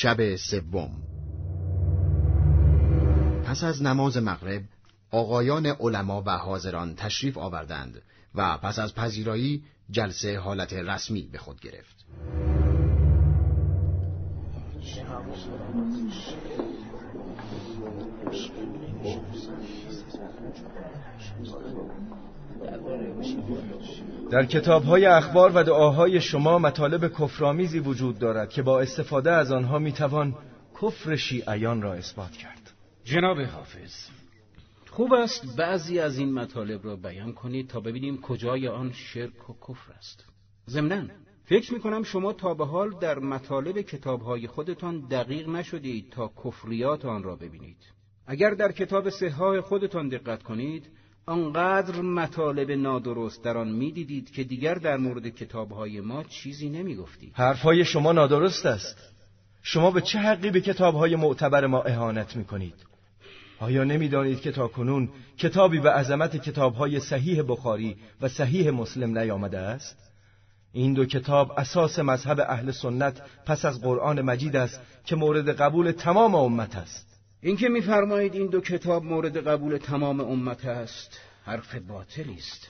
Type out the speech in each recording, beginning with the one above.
شب سوم. پس از نماز مغرب آقایان علما و حاضران تشریف آوردند و پس از پذیرایی جلسه حالت رسمی به خود گرفت. در کتاب‌های اخبار و دعاهای شما مطالب کفرآمیزی وجود دارد که با استفاده از آنها میتوان کفر شیعیان را اثبات کرد. جناب حافظ، خوب است بعضی از این مطالب را بیان کنید تا ببینیم کجای آن شرک و کفر است. ضمناً فکر می‌کنم شما تا به حال در مطالب کتاب‌های خودتان دقیق نشدید تا کفریات آن را ببینید. اگر در کتاب صحاح خودتان دقت کنید، آنقدر مطالب نادرست در آن می‌دیدید که دیگر در مورد کتاب‌های ما چیزی نمی‌گفتید. حرف‌های شما نادرست است. شما به چه حقی به کتاب‌های معتبر ما اهانت می‌کنید؟ آیا نمی‌دانید که تاکنون کتابی به عظمت کتاب‌های صحیح بخاری و صحیح مسلم نیامده است؟ این دو کتاب اساس مذهب اهل سنت پس از قرآن مجید است که مورد قبول تمام امت است. این که می‌فرمایید این دو کتاب مورد قبول تمام امت است، حرف باطلی است.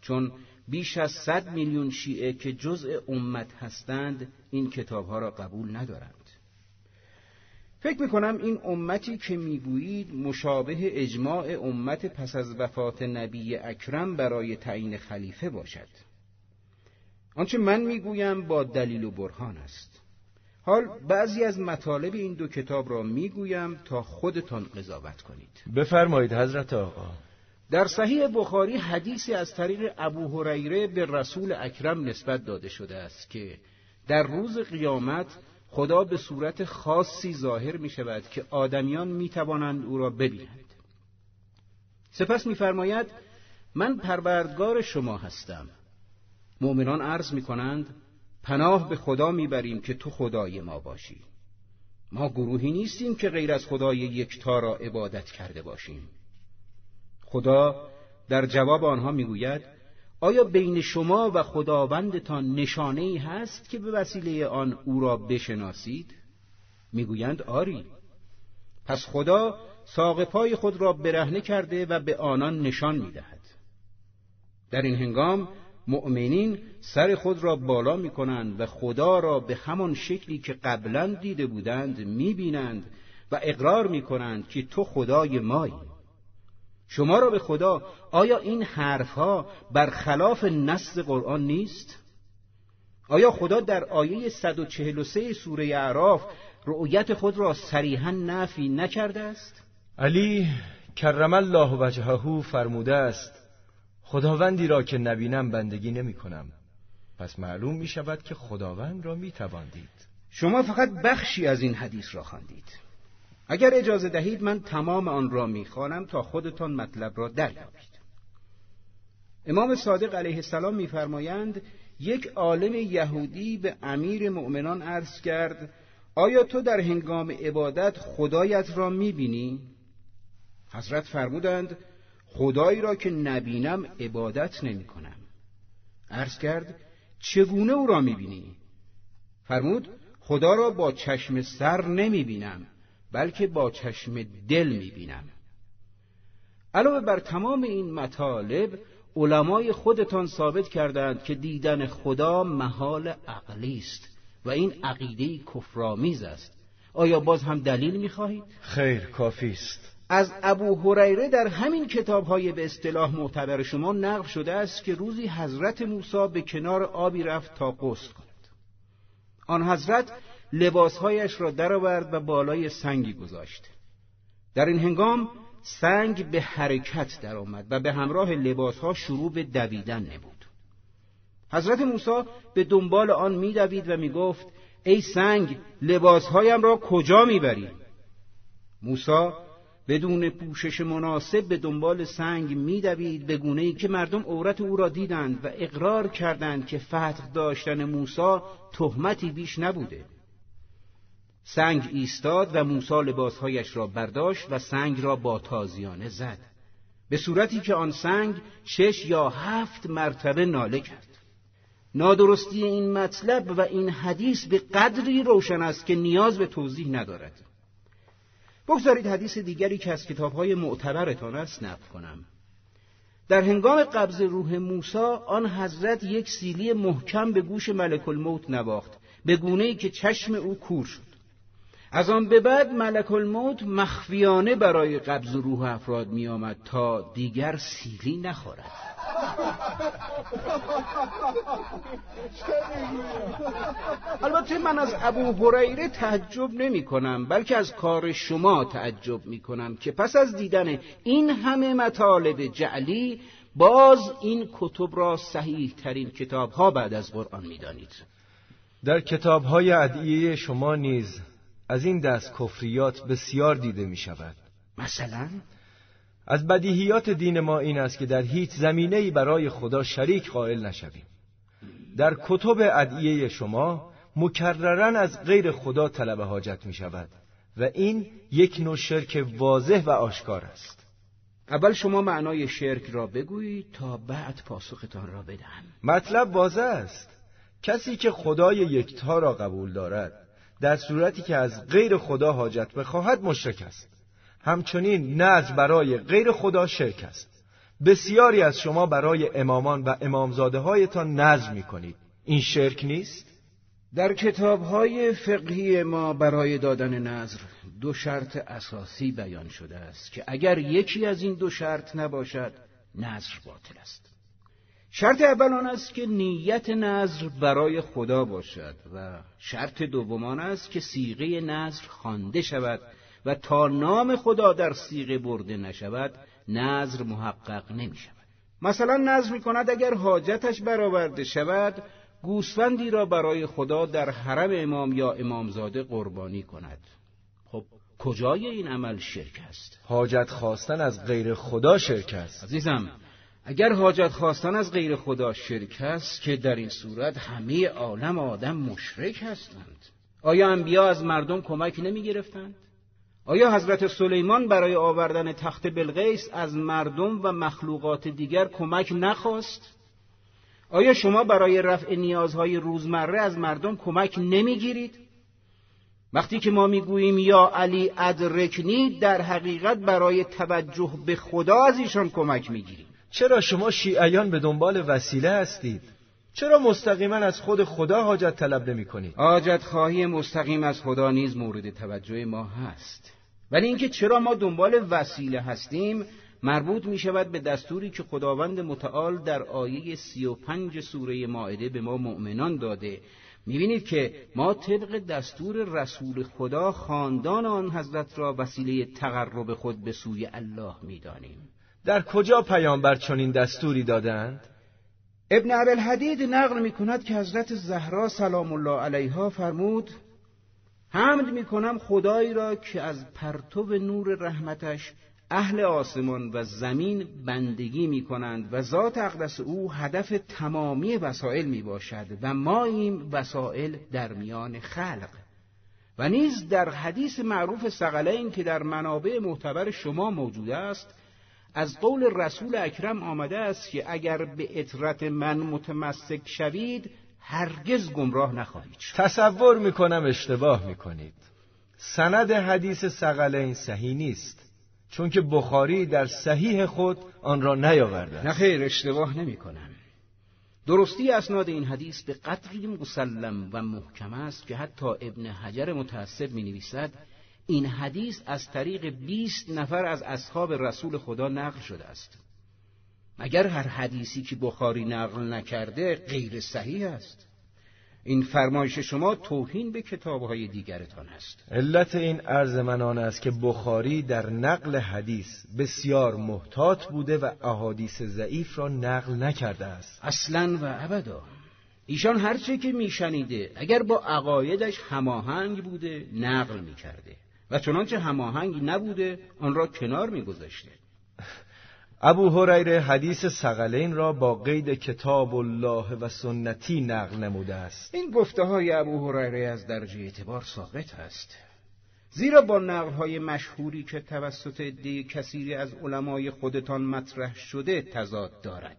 چون بیش از 100 میلیون شیعه که جزء امت هستند این کتاب‌ها را قبول ندارند. فکر می‌کنم این امتی که می‌گویید مشابه اجماع امت پس از وفات نبی اکرم برای تعیین خلیفه باشد. آنچه من می‌گویم با دلیل و برهان است. حال بعضی از مطالب این دو کتاب را می‌گویم تا خودتان قضاوت کنید. بفرمایید حضرت آقا. در صحیح بخاری حدیثی از طریق ابو هریره به رسول اکرم نسبت داده شده است که در روز قیامت خدا به صورت خاصی ظاهر می شود که آدمیان می توانند او را ببینند. سپس می فرماید من پروردگار شما هستم. مؤمنان عرض می کنند پناه به خدا می بریم که تو خدای ما باشی. ما گروهی نیستیم که غیر از خدای یکتا را عبادت کرده باشیم. خدا در جواب آنها می گوید آیا بین شما و خداوندتان نشانه‌ای هست که به وسیله آن او را بشناسید؟ میگویند آری. پس خدا ساق پای خود را برهنه کرده و به آنان نشان می‌دهد. در این هنگام مؤمنین سر خود را بالا می‌کنند و خدا را به همان شکلی که قبلا دیده بودند می‌بینند و اقرار می‌کنند که تو خدای مایی. شما را به خدا، آیا این حرفها برخلاف نص قرآن نیست؟ آیا خدا در آیه 143 سوره اعراف رؤیت خود را صریحاً نفی نکرده است؟ علی کرم الله وجهه فرموده است خداوندی را که نبینم بندگی نمی کنم. پس معلوم می شود که خداوند را می توان دید. شما فقط بخشی از این حدیث را خواندید. اگر اجازه دهید من تمام آن را می‌خوانم تا خودتان مطلب را دریابید. امام صادق علیه السلام می‌فرمایند یک عالم یهودی به امیر مؤمنان عرض کرد آیا تو در هنگام عبادت خدایت را می‌بینی؟ حضرت فرمودند خدایی را که نبینم عبادت نمی‌کنم. عرض کرد چگونه او را می‌بینی؟ فرمود خدا را با چشم سر نمی‌بینم بلکه با چشم دل می‌بینم. علاوه بر تمام این مطالب علمای خودتان ثابت کردند که دیدن خدا محال عقلی است و این عقیده کفرآمیز است. آیا باز هم دلیل می‌خواهید؟ خیر کافی است. از ابو هریره در همین کتاب‌های به اصطلاح معتبر شما نقل شده است که روزی حضرت موسی به کنار آبی رفت تا غسل کند. آن حضرت لباسهایش را درآورد و بالای سنگی گذاشت. در این هنگام سنگ به حرکت درآمد و به همراه لباسها شروع به دویدن نمود. حضرت موسی به دنبال آن می‌دوید و می‌گفت ای سنگ لباسهایم را کجا می‌بری؟ موسی بدون پوشش مناسب به دنبال سنگ می‌دوید به گونه‌ای که مردم عورت او را دیدند و اقرار کردند که فتح داشتن موسی تهمتی بیش نبوده. سنگ ایستاد و موسی لباسهایش را برداشت و سنگ را با تازیانه زد به صورتی که آن سنگ 6 یا 7 مرتبه ناله کرد. نادرستی این مطلب و این حدیث به قدری روشن است که نیاز به توضیح ندارد. بگذارید حدیث دیگری که از کتاب‌های معتبرتان است نقل کنم. در هنگام قبض روح موسی آن حضرت یک سیلی محکم به گوش ملک الموت نواخت، به گونه‌ای که چشم او کور شد. از آن به بعد ملک الموت مخفیانه برای قبض روح افراد می آمد تا دیگر سیلی نخورد. البته من از ابو هریره تعجب نمی کنم، بلکه از کار شما تعجب می کنم که پس از دیدن این همه مطالب جعلی باز این کتب را صحیح ترین کتاب ها بعد از قرآن می دانید. در کتاب های ادعیه شما نیز از این دست کفریات بسیار دیده می شود. مثلا از بدیهیات دین ما این است که در هیچ زمینه‌ای برای خدا شریک قائل نشویم. در کتب ادعیه شما مکرراً از غیر خدا طلب حاجت می شود و این یک نوع شرک واضح و آشکار است. اول شما معنای شرک را بگویید تا بعد پاسختان را بدهم. مطلب واضح است. کسی که خدای یکتا را قبول دارد در صورتی که از غیر خدا حاجت بخواهد مشرک است. همچنین نذر برای غیر خدا شرک است. بسیاری از شما برای امامان و امامزاده هایتان نذر می کنید. این شرک نیست؟ در کتاب‌های فقهی ما برای دادن نذر 2 شرط اساسی بیان شده است که اگر یکی از این 2 شرط نباشد نذر باطل است. شرط اول آن است که نیت نذر برای خدا باشد و شرط دوم آن است که صیغه نذر خوانده شود و تا نام خدا در صیغه برده نشود نذر محقق نمی شود. مثلا نذر می کند اگر حاجتش برآورده شود گوسفندی را برای خدا در حرم امام یا امامزاده قربانی کند. خب کجای این عمل شرک است؟ حاجت خواستن از غیر خدا شرک است. عزیزم، اگر حاجت خواستن از غیر خدا شرک است که در این صورت همه عالم آدم مشرک هستند. آیا انبیا از مردم کمک نمی گرفتند؟ آیا حضرت سلیمان برای آوردن تخت بلقیس از مردم و مخلوقات دیگر کمک نخواست؟ آیا شما برای رفع نیازهای روزمره از مردم کمک نمیگیرید؟ وقتی که ما میگوییم یا علی ادرکنی در حقیقت برای توجه به خدا از ایشان کمک میگیریم. چرا شما شیعیان به دنبال وسیله هستید؟ چرا مستقیما از خود خدا حاجت طلب نمی کنید؟ حاجت خواهی مستقیم از خدا نیز مورد توجه ما هست، ولی اینکه چرا ما دنبال وسیله هستیم مربوط می شود به دستوری که خداوند متعال در آیه 35 سوره مائده به ما مؤمنان داده. می بینید که ما طبق دستور رسول خدا خاندان آن حضرت را وسیله تقرب خود به سوی الله می دانیم. در کجا پیامبر چنین دستوری دادند؟ ابن ابی‌الحدید نقل می کند که حضرت زهرا سلام الله علیها فرمود: حمد می کنم خدایی را که از پرتو نور رحمتش اهل آسمان و زمین بندگی می کنند و ذات اقدس او هدف تمامی وسائل می باشد و ما این وسائل در میان خلق. و نیز در حدیث معروف ثقلین که در منابع معتبر شما موجود است از قول رسول اکرم آمده است که اگر به عطرت من متمسک شوید هرگز گمراه نخواهید شد. تصور میکنم اشتباه میکنید. سند حدیث ثقلین صحیح نیست، چون که بخاری در صحیح خود آن را نیاورده است. نه خیر، اشتباه نمی کنم. درستی اسناد این حدیث به قدری مسلم و محکم است که حتی ابن حجر متعصب می نویسد این حدیث از طریق 20 نفر از اصحاب رسول خدا نقل شده است. مگر هر حدیثی که بخاری نقل نکرده غیر صحیح است؟ این فرمایش شما توهین به کتاب‌های دیگرتان است. علت این عرض من آن است که بخاری در نقل حدیث بسیار محتاط بوده و احادیث ضعیف را نقل نکرده است. اصلاً و ابدا. ایشان هر چه که میشنیده اگر با عقایدش هماهنگ بوده نقل میکرده و چنانچه هماهنگ نبوده آن را کنار میگذاشته. ابو هریره حدیث ثقلین را با قید کتاب الله و سنتی نقل نموده است. این گفته‌های ابو هریره از درجه اعتبار ثابت است، زیرا با نقل‌های مشهوری که توسط عده کثیری از علمای خودتان مطرح شده تضاد دارد.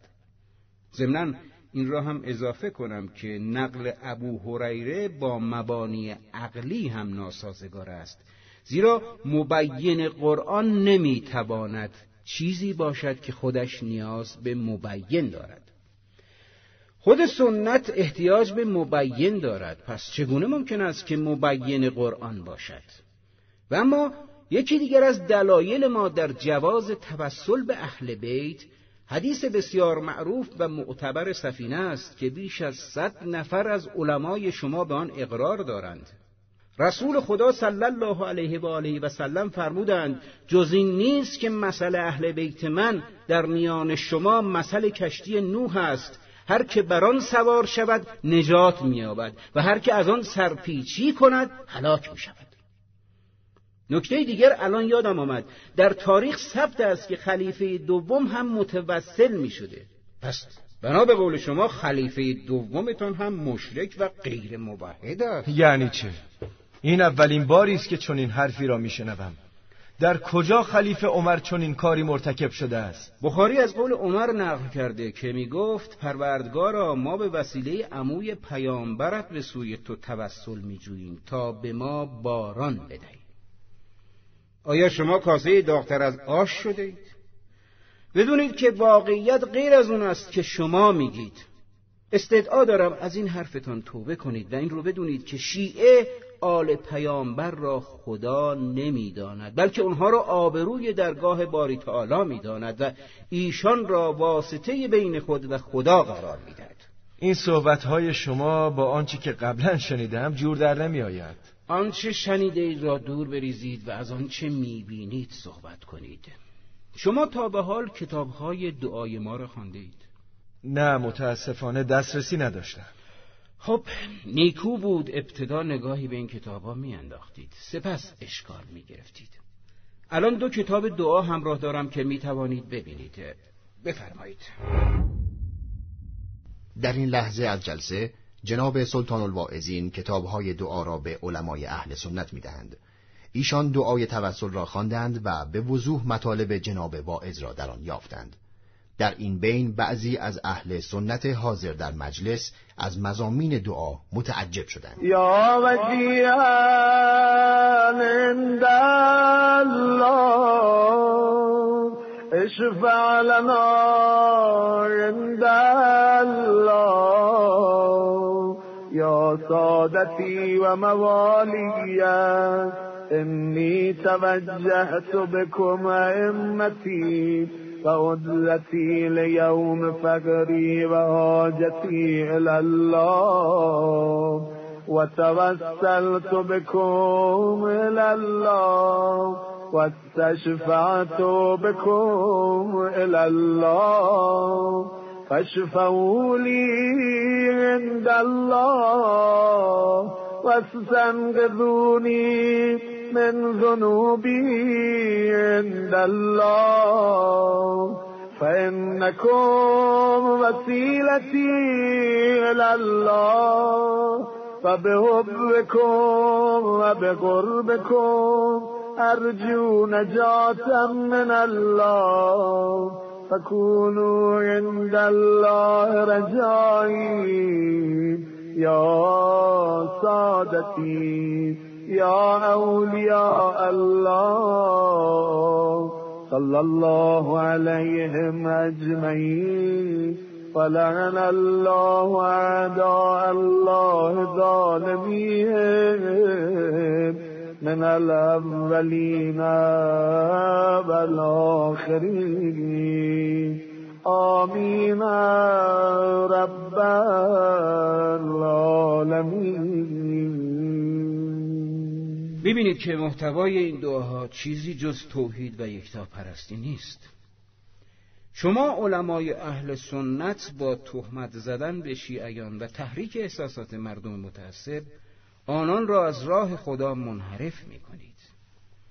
ضمناً این را هم اضافه کنم که نقل ابو هریره با مبانی عقلی هم ناسازگار است، زیرا مبین قرآن نمیتواند چیزی باشد که خودش نیاز به مبین دارد. خود سنت احتیاج به مبین دارد، پس چگونه ممکن است که مبین قرآن باشد؟ و اما یکی دیگر از دلایل ما در جواز توسل به اهل بیت حدیث بسیار معروف و معتبر سفینه است که بیش از 100 نفر از علمای شما به آن اقرار دارند. رسول خدا صلی الله علیه و آله و سلم فرمودند جز این نیست که مثل اهل بیت من در میان شما مثل کشتی نوح است، هر که بر آن سوار شود نجات می‌یابد و هر که از آن سرپیچی کند هلاک می‌شود. نکته دیگر الان یادم آمد، در تاریخ ثبت است که خلیفه دوم هم متوسل می‌شده. پس بنا به قول شما خلیفه دومتان هم مشرک و غیر موحد است. یعنی چه؟ این اولین باری است که چنین حرفی را میشنوم. در کجا خلیفه عمر چنین کاری مرتکب شده است؟ بخاری از قول عمر نقل کرده که میگفت پروردگارا ما به وسیله عموی پیامبرت به سوی تو توسل میجوییم تا به ما باران بدهی. آیا شما کاسه داغ‌تر از آش شده اید؟ بدونید که واقعیت غیر از اون است که شما میگید. استدعا دارم از این حرفتان توبه کنید و این رو بدونید که شیعه آل پیامبر را خدا نمیداند، بلکه اونها را آبروی درگاه باری تعالی میداند و ایشان را واسطه بین خود و خدا قرار میدهد. این صحبت‌های شما با آنچه که قبلا شنیدم جور در نمی آید. آنچه شنیده اید را دور بریزید و از آنچه میبینید صحبت کنید. شما تا به حال کتاب‌های دعای ما را خوانده اید؟ نه، متاسفانه دسترسی نداشتم. خب نیکو بود ابتدا نگاهی به این کتاب‌ها میانداختید، سپس اشکال میگرفتید. الان 2 کتاب دعا همراه دارم که میتوانید ببینید. بفرمایید. در این لحظه از جلسه جناب سلطان الواعظین کتاب‌های دعا را به علمای اهل سنت می‌دهند. ایشان دعای توسل را خواندند و به وضوح مطالب جناب واعظ را در آن یافتند. در این بین بعضی از اهل سنت حاضر در مجلس از مضامین دعا متعجب شدند. یا وجیها عند الله اشفع لنا عند الله یا سادتی و موالی انی توجهت بكم ائمتی و عدلتی لیوم فقری و حاجتی الالله و توسلت بكم الالله و استشفعت بكم الالله فاشفعوا لی عند الله واستنقذوني من ذنوبي عند الله فإنكم وسيلتي إلى الله فبحبكم وبقربكم أرجو نجاة من الله فكونوا عند الله رجائي یا سادتی یا اولیاء الله صلی الله علیهم اجمعین ولعن الله اعداء الله ظالمین من الاولین والآخرین آمین رب العالمین. ببینید که محتوای این دعاها چیزی جز توحید و یکتاپرستی نیست. شما علمای اهل سنت با تهمت زدن به شیعیان و تحریک احساسات مردم متعصب آنان را از راه خدا منحرف می‌کنید.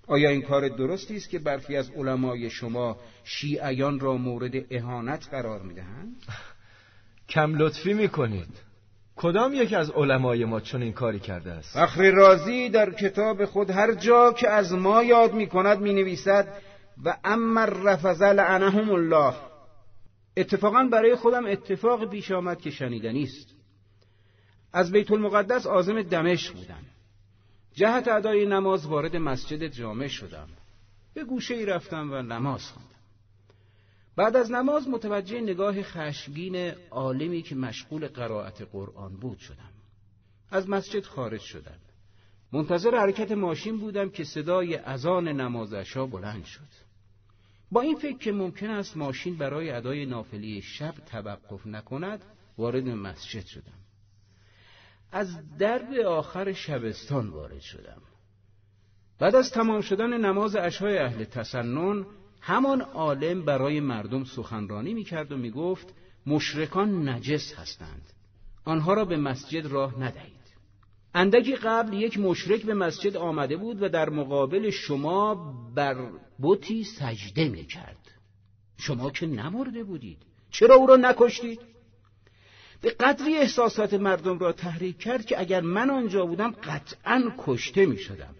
آیا این کار درستی است که برخی از علمای شما شیعیان را مورد اهانت قرار می‌دهند؟ کم لطفی می‌کنید. کدام یک از علمای ما چنین کاری کرده است؟ فخر رازی در کتاب خود هر جا که از ما یاد می‌کند می‌نویسد و اما الرفض لعنهم الله. اتفاقا برای خودم اتفاق پیش آمد که شنیدنی است. از بیت المقدس عازم دمشق بودم. جهت ادای نماز وارد مسجد جامع شدم. به گوشه‌ای رفتم و نماز خواندم. بعد از نماز متوجه نگاه خشمگین عالمی که مشغول قرائت قرآن بود شدم. از مسجد خارج شدم. منتظر حرکت ماشین بودم که صدای اذان نماز عشا بلند شد. با این فکر که ممکن است ماشین برای ادای نافله شب توقف نکند، وارد مسجد شدم. از درب آخر شبستان وارد شدم. بعد از تمام شدن نماز عشای اهل تسنن، همان عالم برای مردم سخنرانی می‌کرد و می‌گفت مشرکان نجس هستند. آنها را به مسجد راه ندهید. اندکی قبل یک مشرک به مسجد آمده بود و در مقابل شما بر بتی سجده می‌کرد. شما که نمرده بودید، چرا او را نکشتید؟ به قدری احساسات مردم را تحریک کرد که اگر من آنجا بودم قطعاً کشته می‌شدم.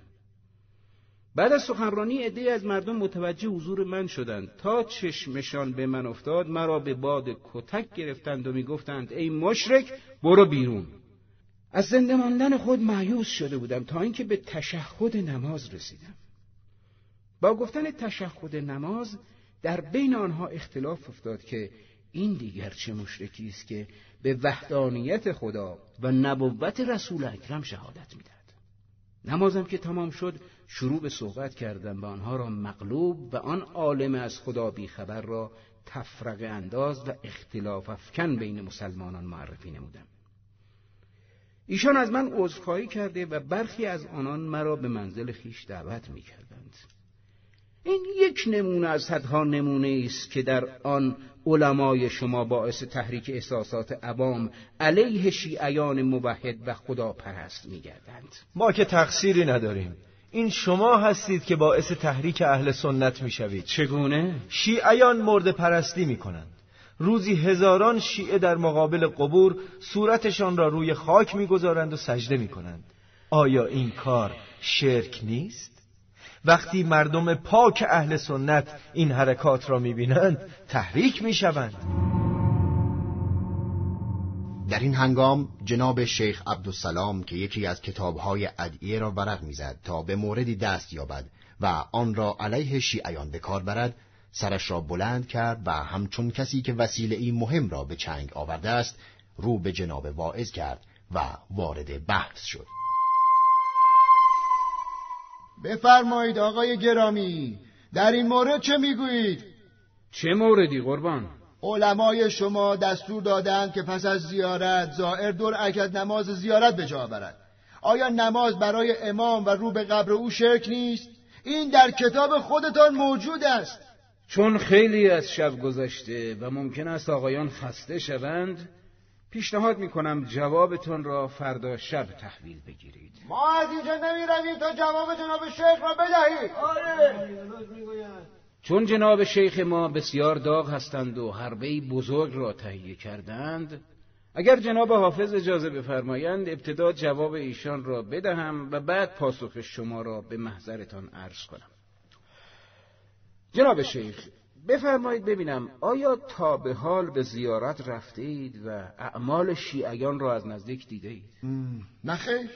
بعد از سخنرانی عده‌ای از مردم متوجه حضور من شدند. تا چشمشان به من افتاد مرا به باد کتک گرفتند و میگفتند ای مشرک برو بیرون. از زنده ماندن خود مایوس شده بودم تا اینکه به تشهد نماز رسیدم. با گفتن تشهد نماز در بین آنها اختلاف افتاد که این دیگر چه مشرکی است که به وحدانیت خدا و نبوت رسول اکرم شهادت میدهد. نمازم که تمام شد شروع به صحبت کردم و آنها را مغلوب و آن عالم از خدا بیخبر را تفرقه انداز و اختلاف افکن بین مسلمانان معرفی نمودم. ایشان از من عذرخواهی کرده و برخی از آنان مرا به منزل خیش دعوت می‌کردند. این یک نمونه از صدها نمونه است که در آن علمای شما باعث تحریک احساسات عوام علیه شیعیان موحد و خداپرست می‌گردند. ما که تقصیری نداریم. این شما هستید که باعث تحریک اهل سنت می‌شوید. چگونه؟ شیعیان مرده پرستی می‌کنند. روزی هزاران شیعه در مقابل قبور صورتشان را روی خاک می‌گذارند و سجده می‌کنند. آیا این کار شرک نیست؟ وقتی مردم پاک اهل سنت این حرکات را می‌بینند تحریک می‌شوند. در این هنگام جناب شیخ عبدالسلام که یکی از کتاب‌های ادعیه را ورق می‌زد تا به موردی دست یابد و آن را علیه شیعیان به کار برد، سرش را بلند کرد و همچون کسی که وسیله‌ای مهم را به چنگ آورده است رو به جناب واعظ کرد و وارد بحث شد. بفرمایید آقای گرامی، در این مورد چه میگویید؟ چه موردی قربان؟ علمای شما دستور دادند که پس از زیارت زائر 2 رکعت نماز زیارت به جا برد. آیا نماز برای امام و رو به قبر او شرک نیست؟ این در کتاب خودتان موجود است. چون خیلی از شب گذشته و ممکن است آقایان خسته شوند، پیشنهاد میکنم جوابتون را فردا شب تحویل بگیرید. ما از اینجا نمی رویم تا جواب جناب شیخ را بدهید. چون جناب شیخ ما بسیار داغ هستند و حربه‌ای بزرگ را تهیه کردند، اگر جناب حافظ اجازه بفرمایند ابتدا جواب ایشان را بدهم و بعد پاسخ شما را به محضرتان عرض کنم. جناب شیخ، بفرمایید ببینم آیا تا به حال به زیارت رفته اید و اعمال شیعیان را از نزدیک دیده اید؟ نه خیر.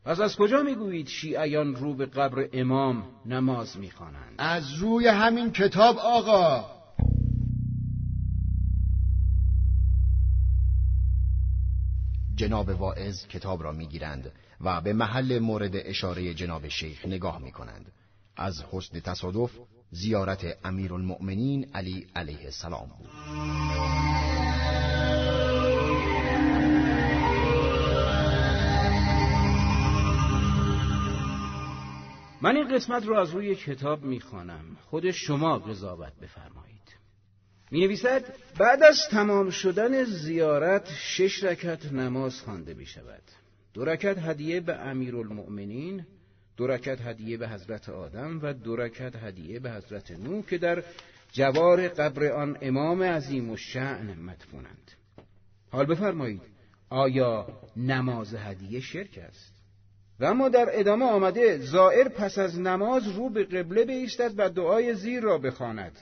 پس از کجا میگویید شیعیان رو به قبر امام نماز میخوانند؟ از روی همین کتاب آقا. جناب واعظ کتاب را میگیرند و به محل مورد اشاره جناب شیخ نگاه میکنند. از حسن تصادف زیارت امیرالمؤمنین علی علیه السلام بود. من این قسمت را از روی کتاب میخوانم، خود شما قضاوت بفرمایید. مینویسد بعد از تمام شدن زیارت 6 رکعت نماز خوانده میشود. 2 رکعت هدیه به امیرالمؤمنین، 2 رکعت هدیه به حضرت آدم و 2 رکعت هدیه به حضرت نوح که در جوار قبر آن امام عظیم الشأن مدفونند. حال بفرمایید آیا نماز هدیه شرک است؟ و اما در ادامه آمده زائر پس از نماز رو به قبله بایستد و دعای زیر را بخواند.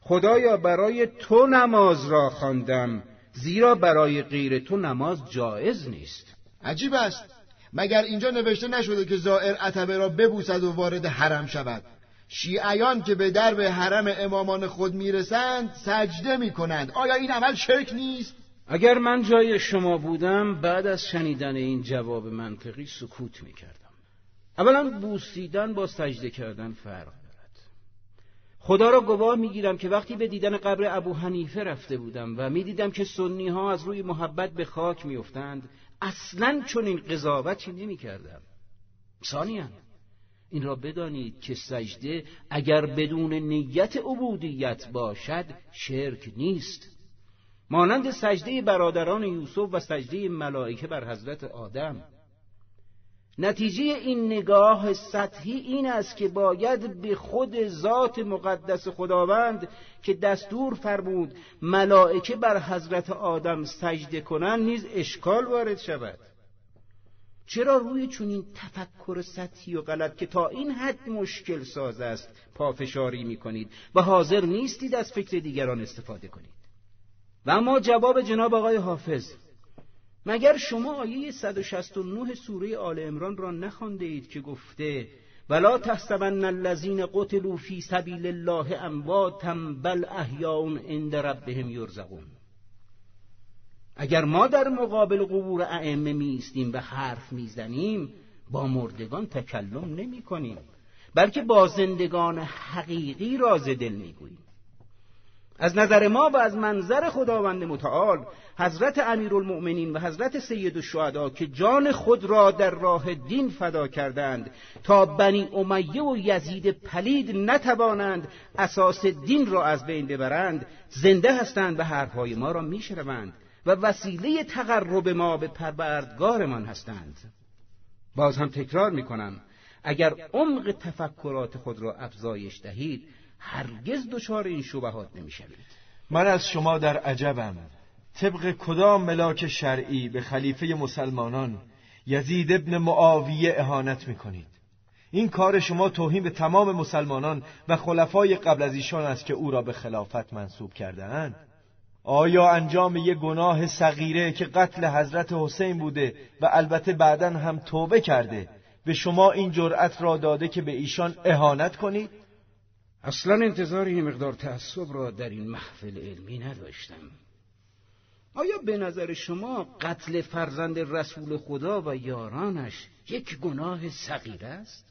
خدایا برای تو نماز را خواندم، زیرا برای غیر تو نماز جایز نیست. عجیب است، مگر اینجا نوشته نشده که زائر عتبه را ببوسد و وارد حرم شود؟ شیعیان که به درب حرم امامان خود میرسند سجده میکنند. آیا این عمل شرک نیست؟ اگر من جای شما بودم بعد از شنیدن این جواب منطقی سکوت میکردم. اولا بوسیدن با سجده کردن فرق دارد. خدا را گواه میگیرم که وقتی به دیدن قبر ابو حنیفه رفته بودم و میدیدم که سنی ها از روی محبت به خاک میافتند، اصلاً چنین قضاوتی نمیکردم. ثانیاً این را بدانید که سجده اگر بدون نیت عبودیت باشد شرک نیست، مانند سجده برادران یوسف و سجده ملائکه بر حضرت آدم. نتیجه این نگاه سطحی این است که باید به خود ذات مقدس خداوند که دستور فرمود ملائکه بر حضرت آدم سجده کنند نیز اشکال وارد شود. چرا روی چنین تفکر سطحی و غلط که تا این حد مشکل ساز است پافشاری می‌کنید و حاضر نیستید از فکر دیگران استفاده کنید؟ و اما جواب جناب آقای حافظ، مگر شما آیه 169 سوره آل عمران را نخوانده اید که گفته ولا تحسبن الذین قتلوا فی سبیل الله امواتا بل احیاء عند ربهم یرزقون؟ اگر ما در مقابل قبور ائمه می‌ایستیم و حرف میزنیم، با مردگان تکلم نمی‌کنیم، بلکه با زندگان حقیقی راز دل میگوییم. از نظر ما و از منظر خداوند متعال، حضرت امیرالمؤمنین و حضرت سید الشهدا که جان خود را در راه دین فدا کردند تا بنی امیه و یزید پلید نتوانند اساس دین را از بین ببرند، زنده هستند و حرفهای ما را میشنوند و وسیله تقرب ما به پروردگارمان هستند. باز هم تکرار میکنم، اگر عمق تفکرات خود را افزایش دهید هرگز دچار این شبهات نمیشوید. من از شما در عجبم، طبق کدام ملاک شرعی به خلیفه مسلمانان یزید ابن معاویه اهانت میکنید؟ این کار شما توهین به تمام مسلمانان و خلفای قبل از ایشان است که او را به خلافت منصوب کرده‌اند. آیا انجام یک گناه صغیره که قتل حضرت حسین بوده و البته بعداً هم توبه کرده به شما این جرأت را داده که به ایشان اهانت کنید؟ اصلا انتظار این مقدار تعصب را در این محفل علمی نداشتم. آیا به نظر شما قتل فرزند رسول خدا و یارانش یک گناه صغیر است؟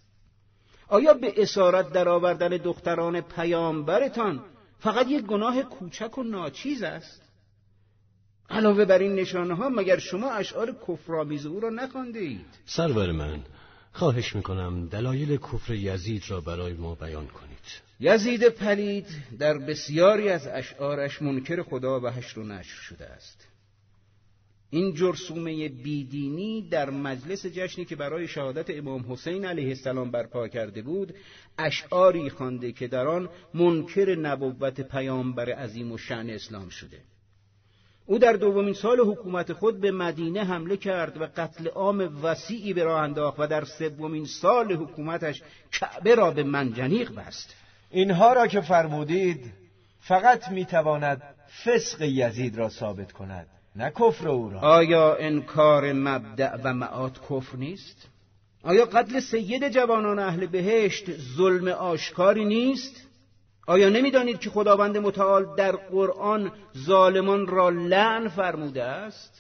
آیا به اسارت درآوردن دختران پیامبرتان فقط یک گناه کوچک و ناچیز است؟ علاوه بر این نشانه ها مگر شما اشعار کفرآمیز او را نخوانده اید؟ سرور من، خواهش میکنم دلایل کفر یزید را برای ما بیان کنید. یزید پلید در بسیاری از اشعارش منکر خدا و حشر و نشر شده است. این جرثومه بیدینی در مجلس جشنی که برای شهادت امام حسین علیه السلام برپا کرده بود اشعاری خوانده که در آن منکر نبوت پیامبر عظیم و شأن اسلام شده. او در دومین سال حکومت خود به مدینه حمله کرد و قتل عام وسیعی به راه انداخت و در سومین سال حکومتش کعبه را به منجنیق بست. اینها را که فرمودید فقط میتواند فسق یزید را ثابت کند، نه کفر او را. آیا انکار مبدأ و معاد کفر نیست؟ آیا قتل سید جوانان اهل بهشت ظلم آشکاری نیست؟ آیا نمی‌دانید که خداوند متعال در قرآن ظالمان را لعن فرموده است؟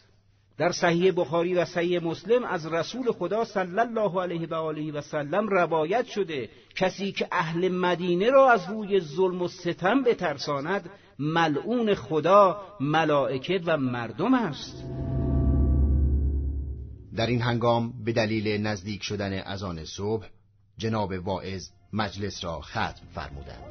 در صحیح بخاری و صحیح مسلم از رسول خدا صلی الله علیه و آله و سلم روایت شده کسی که اهل مدینه را از روی ظلم و ستم بترساند ملعون خدا، ملائکه و مردم است. در این هنگام به دلیل نزدیک شدن اذان صبح جناب واعظ مجلس را ختم فرمودند.